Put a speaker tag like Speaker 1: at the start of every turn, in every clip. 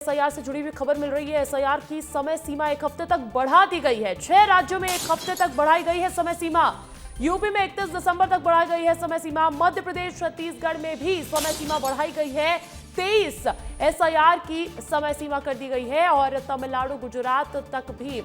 Speaker 1: SIR से जुड़ी हुई खबर मिल रही है। एसआईआर की समय सीमा एक हफ्ते तक बढ़ा दी गई है। 6 राज्यों में एक हफ्ते तक बढ़ाई गई है समय सीमा। यूपी में 31 दिसंबर तक बढ़ाई गई है समय सीमा। मध्य प्रदेश, छत्तीसगढ़ में भी समय सीमा बढ़ाई गई है। 23 एसआईआर की समय सीमा कर दी गई है और तमिलनाडु, गुजरात तक भी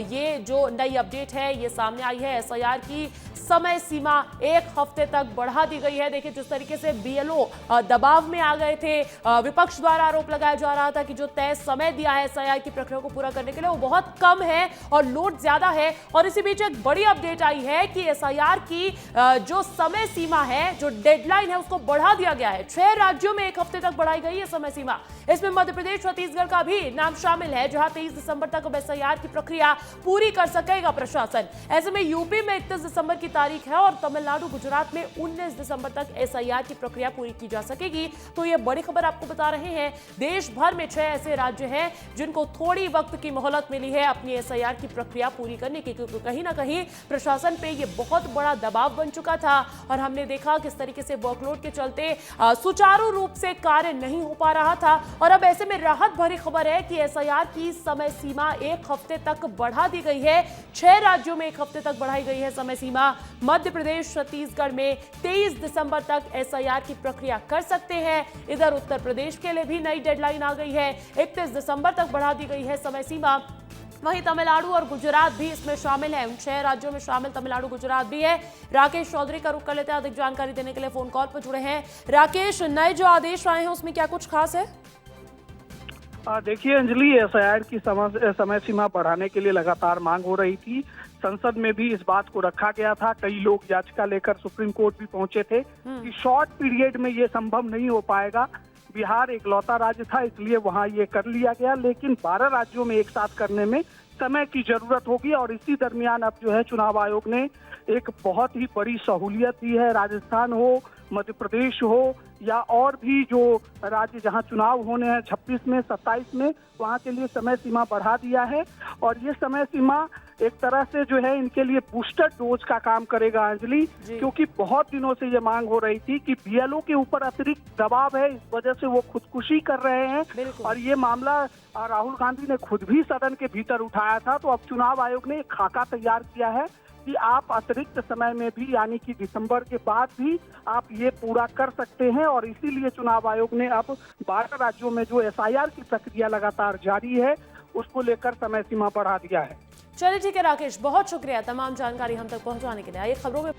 Speaker 1: ये जो नई अपडेट है ये सामने आई है। एसआईआर की समय सीमा एक हफ्ते तक बढ़ा दी गई है। देखिए जिस तरीके से बीएलओ दबाव में आ गए थे, विपक्ष द्वारा आरोप लगाया जा रहा था कि जो तय समय दिया है एसआईआर की प्रक्रिया को पूरा करने के लिए वो बहुत कम है और लोड ज्यादा है। और इसी बीच एक बड़ी अपडेट आई है कि एसआईआर की जो समय सीमा है, जो डेडलाइन है, उसको बढ़ा दिया गया है। 6 राज्यों में एक हफ्ते तक बढ़ाई गई है समय सीमा। इसमें मध्य प्रदेश, छत्तीसगढ़ का भी नाम शामिल है, जहां 23 दिसंबर तक अब एसआईआर की प्रक्रिया पूरी कर सकेगा प्रशासन। ऐसे में यूपी में 31 दिसंबर की तारीख है और तमिलनाडु, गुजरात में 19 दिसंबर तक एसआईआर की प्रक्रिया पूरी की जा सकेगी। तो ये बड़ी खबर आपको बता रहे हैं। देश भर में 6 ऐसे राज्य हैं जिनको थोड़ी वक्त की मोहलत मिली है अपनी एसआईआर की प्रक्रिया पूरी करने की, क्योंकि कहीं ना कहीं प्रशासन पे ये बहुत बड़ा दबाव बन चुका था और हमने देखा किस तरीके से वर्कलोड के चलते सुचारू रूप से कार्य नहीं हो पा रहा था। और अब ऐसे में राहत भरी खबर है कि एसआईआर की समय सीमा एक हफ्ते तक बढ़ा दी गई है। 6 राज्यों में एक हफ्ते तक बढ़ाई गई है समय सीमा। मध्य प्रदेश, छत्तीसगढ़ में 23 दिसंबर तक एसआईआर की प्रक्रिया कर सकते हैं। इधर उत्तर प्रदेश के लिए भी नई डेडलाइन आ गई है, 31 दिसंबर तक बढ़ा दी गई है समय सीमा। वहीं तमिलनाडु और गुजरात भी इसमें शामिल है। उन 6 राज्यों में शामिल तमिलनाडु, गुजरात भी है। राकेश चौधरी का रुख कर लेते हैं, अधिक जानकारी देने के लिए फोन कॉल पर जुड़े हैं। राकेश, नए जो आदेश आए हैं उसमें क्या कुछ खास है?
Speaker 2: देखिए अंजलि, एसआईआर की समय सीमा बढ़ाने के लिए लगातार मांग हो रही थी। संसद में भी इस बात को रखा गया था। कई लोग याचिका लेकर सुप्रीम कोर्ट भी पहुंचे थे कि शॉर्ट पीरियड में ये संभव नहीं हो पाएगा। बिहार एकलौता राज्य था, इसलिए वहां ये कर लिया गया, लेकिन 12 राज्यों में एक साथ करने में समय की जरूरत होगी। और इसी दरमियान अब जो है चुनाव आयोग ने एक बहुत ही बड़ी सहूलियत दी है। राजस्थान हो, मध्य प्रदेश हो या और भी जो राज्य जहां चुनाव होने हैं 26 में, 27 में, वहां के लिए समय सीमा बढ़ा दिया है। और ये समय सीमा एक तरह से जो है इनके लिए बूस्टर डोज का काम करेगा अंजलि, क्योंकि बहुत दिनों से ये मांग हो रही थी कि बीएलओ के ऊपर अतिरिक्त दबाव है, इस वजह से वो खुदकुशी कर रहे हैं। और ये मामला राहुल गांधी ने खुद भी सदन के भीतर उठाया था। तो अब चुनाव आयोग ने एक खाका तैयार किया है कि आप अतिरिक्त समय में भी, यानी कि दिसंबर के बाद भी आप ये पूरा कर सकते हैं। और इसीलिए चुनाव आयोग ने अब 12 राज्यों में जो एसआईआर की प्रक्रिया लगातार जारी है उसको लेकर समय सीमा बढ़ा दिया है।
Speaker 1: चलिए ठीक है राकेश, बहुत शुक्रिया तमाम जानकारी हम तक पहुंचाने के लिए। आइए खबरों में